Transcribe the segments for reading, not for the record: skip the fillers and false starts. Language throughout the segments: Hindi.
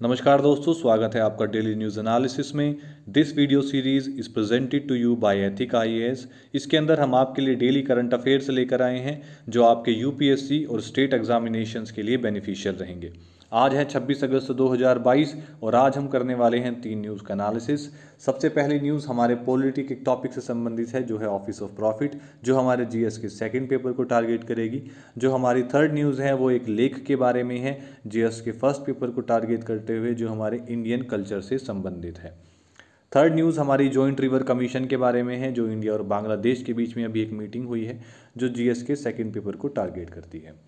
नमस्कार दोस्तों, स्वागत है आपका डेली न्यूज़ एनालिसिस में। This video series is presented to you by Ethic IAS. इसके अंदर हम आपके लिए डेली करंट अफेयर्स लेकर आए हैं जो आपके यूपीएससी और स्टेट एग्जामिनेशंस के लिए बेनिफिशियल रहेंगे। आज है 26 अगस्त 2022 और आज हम करने वाले हैं 3 न्यूज़ का एनालिसिस। सबसे पहली न्यूज़ हमारे पॉलिटी के टॉपिक से संबंधित है जो है ऑफिस ऑफ प्रॉफिट, जो हमारे जीएस के सेकंड पेपर को टारगेट करेगी। जो हमारी थर्ड न्यूज़ है वो एक लेख के बारे में है जीएस के फर्स्ट पेपर को टारगेट करते हुए, जो हमारे इंडियन कल्चर से संबंधित है। थर्ड न्यूज़ हमारी जॉइंट रिवर कमीशन के बारे में है, जो इंडिया और बांग्लादेश के बीच में अभी एक मीटिंग हुई है जो जीएस के सेकंड पेपर को टारगेट करती है।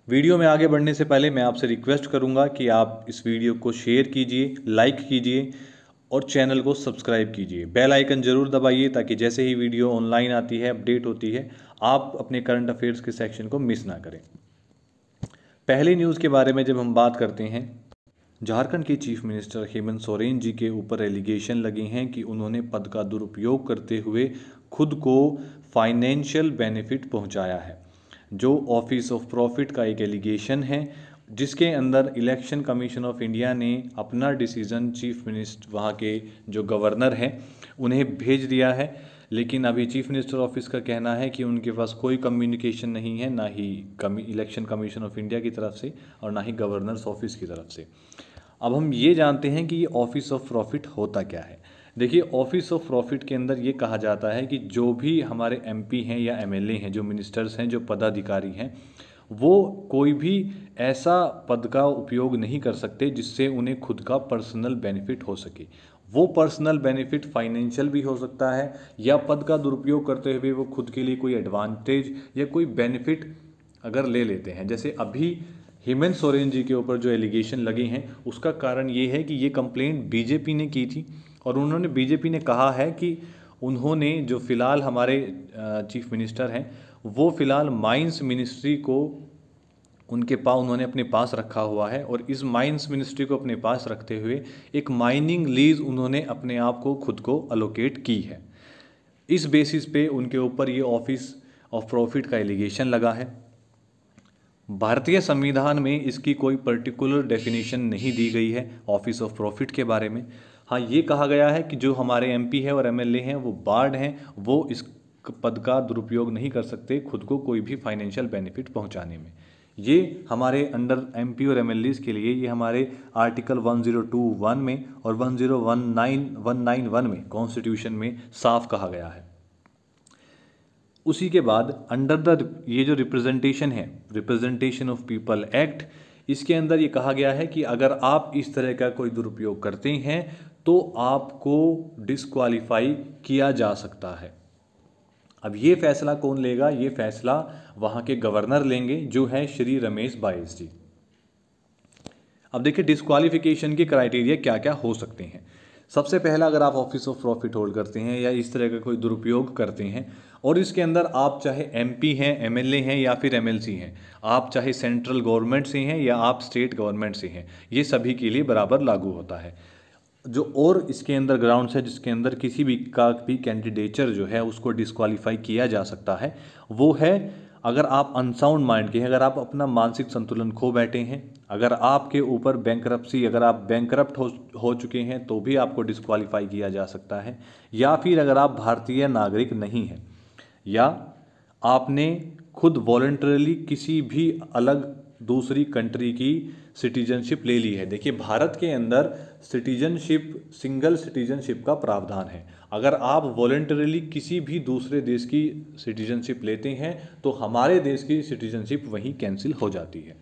वीडियो में आगे बढ़ने से पहले मैं आपसे रिक्वेस्ट करूंगा कि आप इस वीडियो को शेयर कीजिए, लाइक कीजिए और चैनल को सब्सक्राइब कीजिए। बेल आइकन जरूर दबाइए ताकि जैसे ही वीडियो ऑनलाइन आती है, अपडेट होती है, आप अपने करंट अफेयर्स के सेक्शन को मिस ना करें। पहली न्यूज़ के बारे में जब हम बात करते हैं, झारखंड के चीफ मिनिस्टर हेमंत सोरेन जी के ऊपर एलिगेशन लगे हैं कि उन्होंने पद का दुरुपयोग करते हुए खुद को फाइनेंशियल बेनिफिट पहुंचाया है। जो ऑफिस ऑफ प्रॉफिट का एक एलिगेशन है जिसके अंदर इलेक्शन कमीशन ऑफ इंडिया ने अपना डिसीजन चीफ मिनिस्टर, वहाँ के जो गवर्नर हैं, उन्हें भेज दिया है। लेकिन अभी चीफ मिनिस्टर ऑफिस का कहना है कि उनके पास कोई कम्युनिकेशन नहीं है, ना ही इलेक्शन कमीशन ऑफ इंडिया की तरफ से और ना ही गवर्नर्स ऑफिस की तरफ से। अब हम ये जानते हैं कि ये ऑफिस ऑफ प्रॉफिट होता क्या है। देखिए, ऑफिस ऑफ प्रॉफिट के अंदर ये कहा जाता है कि जो भी हमारे एमपी हैं या एमएलए हैं, जो मिनिस्टर्स हैं, जो पदाधिकारी हैं, वो कोई भी ऐसा पद का उपयोग नहीं कर सकते जिससे उन्हें खुद का पर्सनल बेनिफिट हो सके। वो पर्सनल बेनिफिट फाइनेंशियल भी हो सकता है या पद का दुरुपयोग करते हुए वो खुद के लिए कोई एडवांटेज या कोई बेनिफिट अगर ले लेते हैं। जैसे अभी हेमंत सोरेन जी के ऊपर जो एलिगेशन लगे हैं उसका कारण ये है कि ये कंप्लेंट बीजेपी ने की थी और उन्होंने बीजेपी ने कहा है कि उन्होंने जो फ़िलहाल हमारे चीफ मिनिस्टर हैं वो फ़िलहाल माइंस मिनिस्ट्री को उन्होंने अपने पास रखा हुआ है और इस माइंस मिनिस्ट्री को अपने पास रखते हुए एक माइनिंग लीज उन्होंने अपने आप को खुद को अलोकेट की है। इस बेसिस पे उनके ऊपर ये ऑफिस ऑफ प्रॉफिट का एलिगेशन लगा है। भारतीय संविधान में इसकी कोई पर्टिकुलर डेफिनेशन नहीं दी गई है ऑफिस ऑफ प्रॉफिट के बारे में। हाँ, ये कहा गया है कि जो हमारे एमपी है और एमएलए हैं वो बार्ड हैं, वो इस पद का दुरुपयोग नहीं कर सकते खुद को कोई भी फाइनेंशियल बेनिफिट पहुंचाने में। ये हमारे अंडर एमपी और एमएलएस के लिए ये हमारे आर्टिकल 1021 में और 191 में कॉन्स्टिट्यूशन में साफ कहा गया है। उसी के बाद अंडर ये जो रिप्रेजेंटेशन है, रिप्रेजेंटेशन ऑफ पीपल एक्ट, इसके अंदर ये कहा गया है कि अगर आप इस तरह का कोई दुरुपयोग करते हैं तो आपको डिस्क्वालीफाई किया जा सकता है। अब ये फैसला कौन लेगा? ये फैसला वहाँ के गवर्नर लेंगे जो है श्री रमेश बाइस जी। अब देखिए, डिस्क्वालिफिकेशन के क्राइटेरिया क्या क्या हो सकते हैं। सबसे पहला, अगर आप ऑफिस ऑफ प्रॉफिट होल्ड करते हैं या इस तरह का कोई दुरुपयोग करते हैं और इसके अंदर आप चाहे एमपी हैं, एमएलए हैं या फिर एमएलसी हैं, आप चाहे सेंट्रल गवर्नमेंट से हैं या आप स्टेट गवर्नमेंट से हैं, ये सभी के लिए बराबर लागू होता है। जो और इसके अंदर ग्राउंड्स है जिसके अंदर किसी भी का भी कैंडिडेचर जो है उसको डिस्क्वालीफाई किया जा सकता है, वो है अगर आप अनसाउंड माइंड के हैं, अगर आप अपना मानसिक संतुलन खो बैठे हैं, अगर आपके ऊपर बैंकरप्सी, अगर आप बैंकरप्ट हो चुके हैं तो भी आपको डिस्क्वालीफाई किया जा सकता है, या फिर अगर आप भारतीय नागरिक नहीं हैं या आपने खुद वॉलंटरली किसी भी अलग दूसरी कंट्री की सिटीजनशिप ले ली है। देखिए, भारत के अंदर सिटीजनशिप, सिंगल सिटीजनशिप का प्रावधान है। अगर आप वॉलंटरली किसी भी दूसरे देश की सिटीजनशिप लेते हैं तो हमारे देश की सिटीजनशिप वहीं कैंसिल हो जाती है।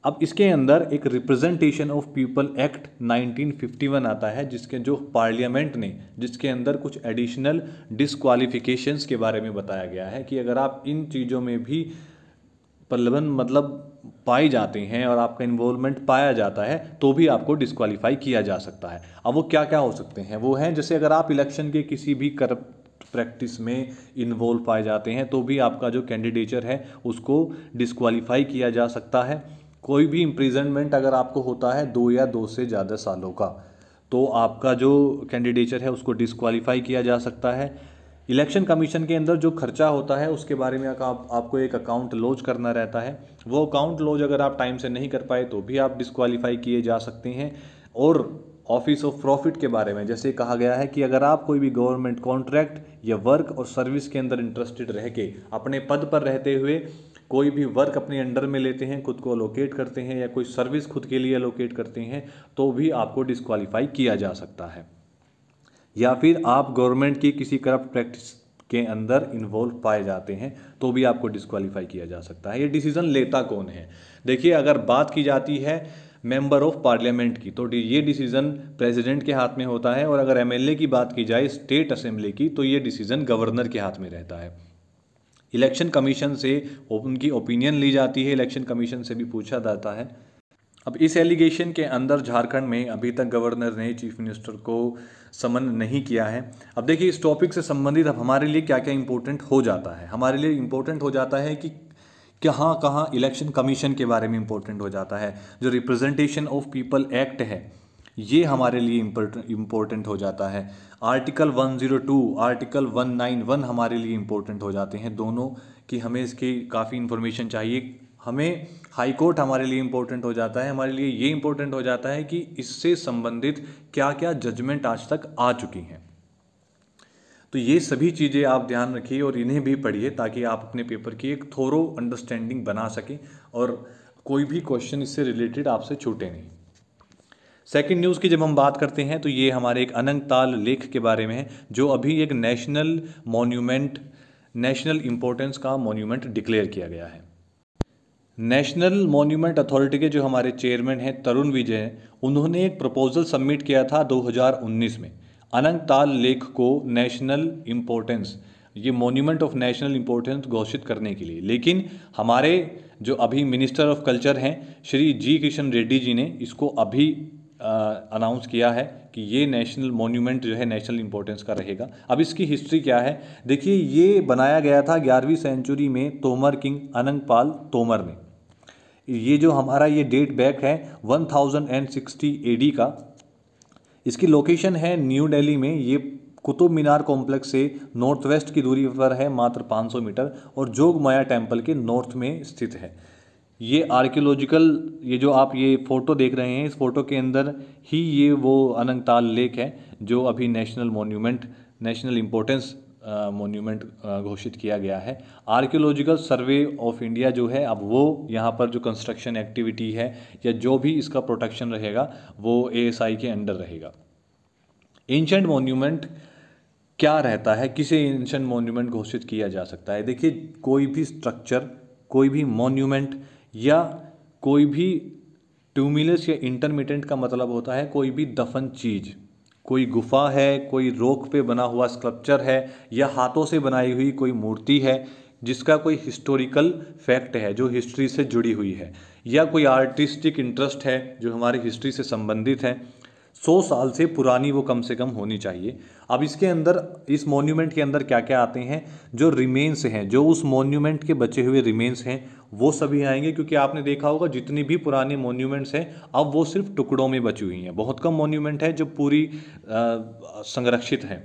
अब इसके अंदर एक रिप्रेजेंटेशन ऑफ पीपल एक्ट 1951 आता है जिसके जो पार्लियामेंट ने, जिसके अंदर कुछ एडिशनल डिस्क्वालिफिकेशंस के बारे में बताया गया है कि अगर आप इन चीज़ों में भी प्रलोभन पाए जाते हैं और आपका इन्वॉल्वमेंट पाया जाता है तो भी आपको डिस्क्वालीफाई किया जा सकता है। अब वो क्या क्या हो सकते हैं? वो हैं जैसे अगर आप इलेक्शन के किसी भी करप्ट प्रैक्टिस में इन्वॉल्व पाए जाते हैं तो भी आपका जो कैंडिडेचर है उसको डिस्क्वालीफाई किया जा सकता है। कोई भी इम्प्रिजनमेंट अगर आपको होता है 2 या 2 से ज़्यादा सालों का, तो आपका जो कैंडिडेचर है उसको डिस्क्वालीफाई किया जा सकता है। इलेक्शन कमीशन के अंदर जो खर्चा होता है उसके बारे में आपको एक अकाउंट लॉन्च करना रहता है। वो अकाउंट लॉन्च अगर आप टाइम से नहीं कर पाए तो भी आप डिस्क्वालीफाई किए जा सकते हैं। और ऑफिस ऑफ प्रॉफिट के बारे में जैसे कहा गया है कि अगर आप कोई भी गवर्नमेंट कॉन्ट्रैक्ट या वर्क और सर्विस के अंदर इंटरेस्टेड रह के अपने पद पर रहते हुए कोई भी वर्क अपने अंडर में लेते हैं, खुद को अलोकेट करते हैं या कोई सर्विस खुद के लिए अलोकेट करते हैं तो भी आपको डिस्क्वालीफाई किया जा सकता है। या फिर आप गवर्नमेंट की किसी करप्ट प्रैक्टिस के अंदर इन्वॉल्व पाए जाते हैं तो भी आपको डिस्क्वालीफाई किया जा सकता है। ये डिसीजन लेता कौन है? देखिए, अगर बात की जाती है मेंबर ऑफ पार्लियामेंट की तो ये डिसीजन प्रेसिडेंट के हाथ में होता है। और अगर एमएलए की बात की जाए स्टेट असेंबली की तो ये डिसीजन गवर्नर के हाथ में रहता है। इलेक्शन कमीशन से उनकी ओपिनियन ली जाती है, इलेक्शन कमीशन से भी पूछा जाता है। अब इस एलिगेशन के अंदर झारखंड में अभी तक गवर्नर ने चीफ मिनिस्टर को समन नहीं किया है। अब देखिए, इस टॉपिक से संबंधित अब हमारे लिए क्या क्या इंपॉर्टेंट हो जाता है। हमारे लिए इंपॉर्टेंट हो जाता है कि कहाँ कहाँ इलेक्शन कमीशन के बारे में इंपॉर्टेंट हो जाता है। जो रिप्रेजेंटेशन ऑफ पीपल एक्ट है ये हमारे लिए इम्पोर्टेंट हो जाता है। आर्टिकल 102, आर्टिकल 191 हमारे लिए इम्पोर्टेंट हो जाते हैं दोनों कि हमें इसकी काफ़ी इन्फॉर्मेशन चाहिए। हमें हाई कोर्ट हमारे लिए इम्पोर्टेंट हो जाता है। हमारे लिए ये इम्पोर्टेंट हो जाता है कि इससे संबंधित क्या क्या जजमेंट आज तक आ चुकी हैं। तो ये सभी चीज़ें आप ध्यान रखिए और इन्हें भी पढ़िए ताकि आप अपने पेपर की एक थोरो अंडरस्टैंडिंग बना सकें और कोई भी क्वेश्चन इससे रिलेटेड आपसे छूटे नहीं। सेकंड न्यूज़ की जब हम बात करते हैं तो ये हमारे एक अनंगताल लेक के बारे में है जो अभी एक नेशनल मॉन्यूमेंट, नेशनल इम्पोर्टेंस का मॉन्यूमेंट डिक्लेयर किया गया है। नेशनल मॉन्यूमेंट अथॉरिटी के जो हमारे चेयरमैन हैं तरुण विजय हैं, उन्होंने एक प्रपोजल सबमिट किया था 2019 में अनंगताल लेक को नेशनल इम्पोर्टेंस, ये मॉन्यूमेंट ऑफ नेशनल इम्पोर्टेंस घोषित करने के लिए। लेकिन हमारे जो अभी मिनिस्टर ऑफ कल्चर हैं श्री जी किशन रेड्डी जी ने इसको अभी अनाउंस किया है कि ये नेशनल मॉन्यूमेंट जो है नेशनल इम्पोर्टेंस का रहेगा। अब इसकी हिस्ट्री क्या है? देखिए, ये बनाया गया था 11वीं सेंचुरी में तोमर किंग अनंगपाल तोमर ने। ये जो हमारा ये डेट बैक है 1060 AD का। इसकी लोकेशन है न्यू दिल्ली में। ये कुतुब मीनार कॉम्प्लेक्स से नॉर्थ वेस्ट की दूरी पर है, मात्र 500 मीटर, और जोगमाया टेम्पल के नॉर्थ में स्थित है। ये आर्कियोलॉजिकल, ये जो आप ये फ़ोटो देख रहे हैं इस फोटो के अंदर ही ये वो अनंगताल लेक है जो अभी national monument, national importance monument घोषित किया गया है। आर्कियोलॉजिकल सर्वे ऑफ इंडिया जो है अब वो यहाँ पर जो कंस्ट्रक्शन एक्टिविटी है या जो भी इसका प्रोटेक्शन रहेगा वो ASI के अंडर रहेगा। एंशिएंट मॉन्यूमेंट क्या रहता है, किसे एंशिएंट मॉन्यूमेंट घोषित किया जा सकता है? देखिए, कोई भी स्ट्रक्चर, कोई भी मॉन्यूमेंट या कोई भी ट्यूमिलस या इंटरमिटेंट का मतलब होता है कोई भी दफन चीज़, कोई गुफा है, कोई रॉक पे बना हुआ स्कल्पचर है या हाथों से बनाई हुई कोई मूर्ति है जिसका कोई हिस्टोरिकल फैक्ट है जो हिस्ट्री से जुड़ी हुई है, या कोई आर्टिस्टिक इंटरेस्ट है जो हमारी हिस्ट्री से संबंधित है। 100 साल से पुरानी वो कम से कम होनी चाहिए। अब इसके अंदर, इस मॉन्यूमेंट के अंदर क्या क्या आते हैं? जो रिमेन्स हैं, जो उस मॉन्यूमेंट के बचे हुए रिमेन्स हैं वो सभी आएंगे, क्योंकि आपने देखा होगा जितनी भी पुराने मॉन्यूमेंट्स हैं अब वो सिर्फ टुकड़ों में बची हुई हैं। बहुत कम मॉन्यूमेंट है जो पूरी संरक्षित है।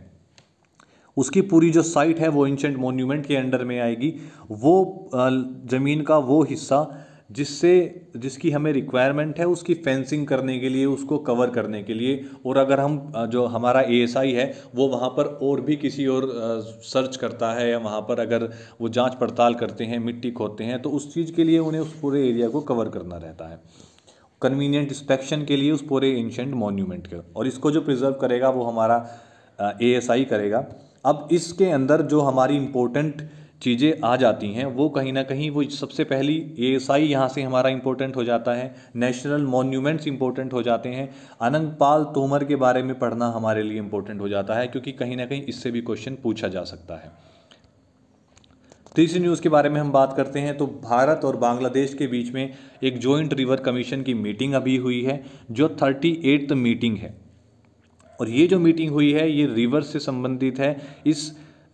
उसकी पूरी जो साइट है वो एंशिएंट मॉन्यूमेंट के अंडर में आएगी। वो ज़मीन का वो हिस्सा जिसकी हमें रिक्वायरमेंट है उसकी फेंसिंग करने के लिए, उसको कवर करने के लिए, और अगर हम जो हमारा ASI है वो वहाँ पर और भी किसी और सर्च करता है या वहाँ पर अगर वो जांच पड़ताल करते हैं, मिट्टी खोदते हैं, तो उस चीज़ के लिए उन्हें उस पूरे एरिया को कवर करना रहता है, कन्वीनियंट इंस्पेक्शन के लिए उस पूरे एंशिएंट मॉन्यूमेंट का। और इसको जो प्रिजर्व करेगा वो हमारा ASI करेगा। अब इसके अंदर जो हमारी इम्पोर्टेंट चीज़ें आ जाती हैं वो कहीं ना कहीं वो सबसे पहली ASI यहाँ से हमारा इम्पोर्टेंट हो जाता है, नेशनल मॉन्यूमेंट्स इम्पोर्टेंट हो जाते हैं, अनंगपाल तोमर के बारे में पढ़ना हमारे लिए इम्पोर्टेंट हो जाता है क्योंकि कहीं ना कहीं इससे भी क्वेश्चन पूछा जा सकता है। तीसरी न्यूज़ के बारे में हम बात करते हैं तो भारत और बांग्लादेश के बीच में एक जॉइंट रिवर कमीशन की मीटिंग अभी हुई है जो 38th मीटिंग है। और ये जो मीटिंग हुई है ये रिवर से संबंधित है।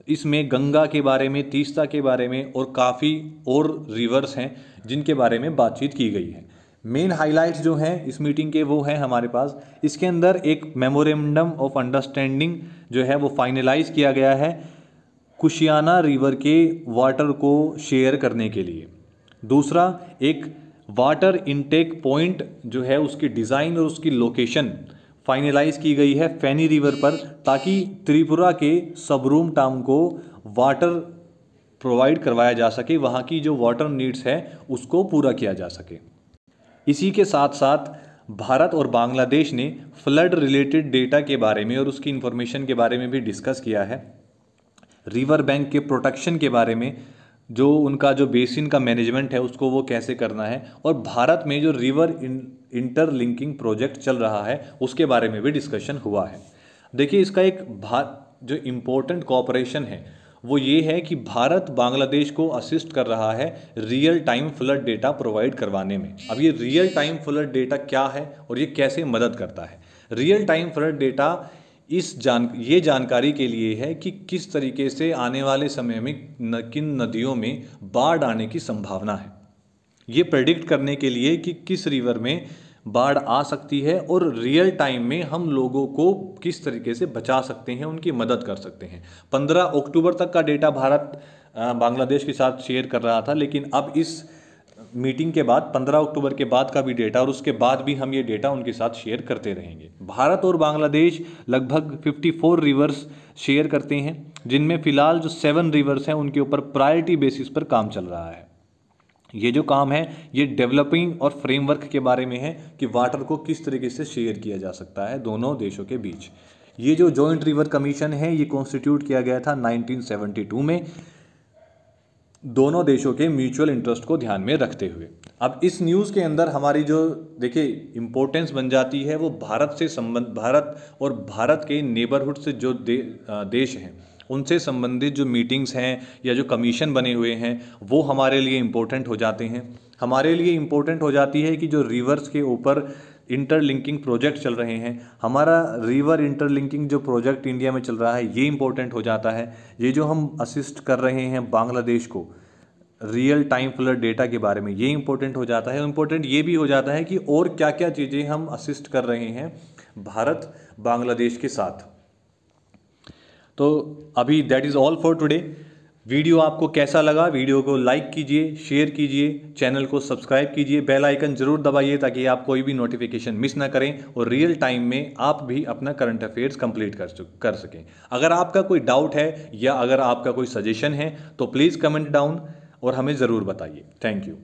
इसमें गंगा के बारे में, तीस्ता के बारे में और काफ़ी और रिवर्स हैं जिनके बारे में बातचीत की गई है। मेन हाइलाइट्स जो हैं इस मीटिंग के वो हैं हमारे पास। इसके अंदर एक मेमोरेंडम ऑफ अंडरस्टैंडिंग जो है वो फाइनलाइज किया गया है कुशियाना रिवर के वाटर को शेयर करने के लिए। दूसरा, एक वाटर इनटेक पॉइंट जो है उसकी डिज़ाइन और उसकी लोकेशन फाइनलाइज की गई है फैनी रिवर पर, ताकि त्रिपुरा के सबरूम टाउन को वाटर प्रोवाइड करवाया जा सके, वहाँ की जो वाटर नीड्स है उसको पूरा किया जा सके। इसी के साथ साथ भारत और बांग्लादेश ने फ्लड रिलेटेड डेटा के बारे में और उसकी इंफॉर्मेशन के बारे में भी डिस्कस किया है। रिवर बैंक के प्रोटेक्शन के बारे में, जो उनका जो बेसिन का मैनेजमेंट है उसको वो कैसे करना है, और भारत में जो रिवर इंटरलिंकिंग प्रोजेक्ट चल रहा है उसके बारे में भी डिस्कशन हुआ है। देखिए, इसका एक जो इम्पोर्टेंट कोऑपरेशन है वो ये है कि भारत बांग्लादेश को असिस्ट कर रहा है real time flood data provide करवाने में। अब ये रियल टाइम फ्लड डेटा क्या है और ये कैसे मदद करता है? रियल टाइम फ्लड डेटा ये जानकारी के लिए है कि किस तरीके से आने वाले समय में किन नदियों में बाढ़ आने की संभावना है, ये प्रेडिक्ट करने के लिए कि किस रिवर में बाढ़ आ सकती है और रियल टाइम में हम लोगों को किस तरीके से बचा सकते हैं, उनकी मदद कर सकते हैं। 15 अक्टूबर तक का डेटा भारत बांग्लादेश के साथ शेयर कर रहा था, लेकिन अब इस मीटिंग के बाद 15 अक्टूबर के बाद का भी डेटा और उसके बाद भी हम ये डेटा उनके साथ शेयर करते रहेंगे। भारत और बांग्लादेश लगभग 54 रिवर्स शेयर करते हैं, जिनमें फिलहाल जो 7 रिवर्स हैं उनके ऊपर प्रायोरिटी बेसिस पर काम चल रहा है। ये जो काम है ये डेवलपिंग और फ्रेमवर्क के बारे में है कि वाटर को किस तरीके से शेयर किया जा सकता है दोनों देशों के बीच। ये जो जॉइंट रिवर कमीशन है ये कॉन्स्टिट्यूट किया गया था 1972 में, दोनों देशों के म्यूचुअल इंटरेस्ट को ध्यान में रखते हुए। अब इस न्यूज़ के अंदर हमारी जो देखिए इम्पोर्टेंस बन जाती है वो भारत और भारत के नेबरहुड से जो देश हैं उनसे संबंधित जो मीटिंग्स हैं या जो कमीशन बने हुए हैं वो हमारे लिए इम्पोर्टेंट हो जाते हैं। हमारे लिए इम्पोर्टेंट हो जाती है कि जो रिवर्स के ऊपर इंटरलिंकिंग प्रोजेक्ट चल रहे हैं, हमारा रिवर इंटरलिंकिंग जो प्रोजेक्ट इंडिया में चल रहा है ये इम्पोर्टेंट हो जाता है। ये जो हम असिस्ट कर रहे हैं बांग्लादेश को रियल टाइम फ्लड डेटा के बारे में, ये इम्पोर्टेंट हो जाता है। इम्पोर्टेंट ये भी हो जाता है कि और क्या क्या चीज़ें हम असिस्ट कर रहे हैं भारत बांग्लादेश के साथ। तो अभी that is all for today. Video आपको कैसा लगा? वीडियो को लाइक कीजिए, शेयर कीजिए, चैनल को सब्सक्राइब कीजिए, बेल आइकन जरूर दबाइए ताकि आप कोई भी नोटिफिकेशन मिस ना करें और रियल टाइम में आप भी अपना करंट अफेयर्स कंप्लीट कर सकें। अगर आपका कोई डाउट है या अगर आपका कोई सजेशन है तो प्लीज़ कमेंट डाउन और हमें ज़रूर बताइए। Thank you.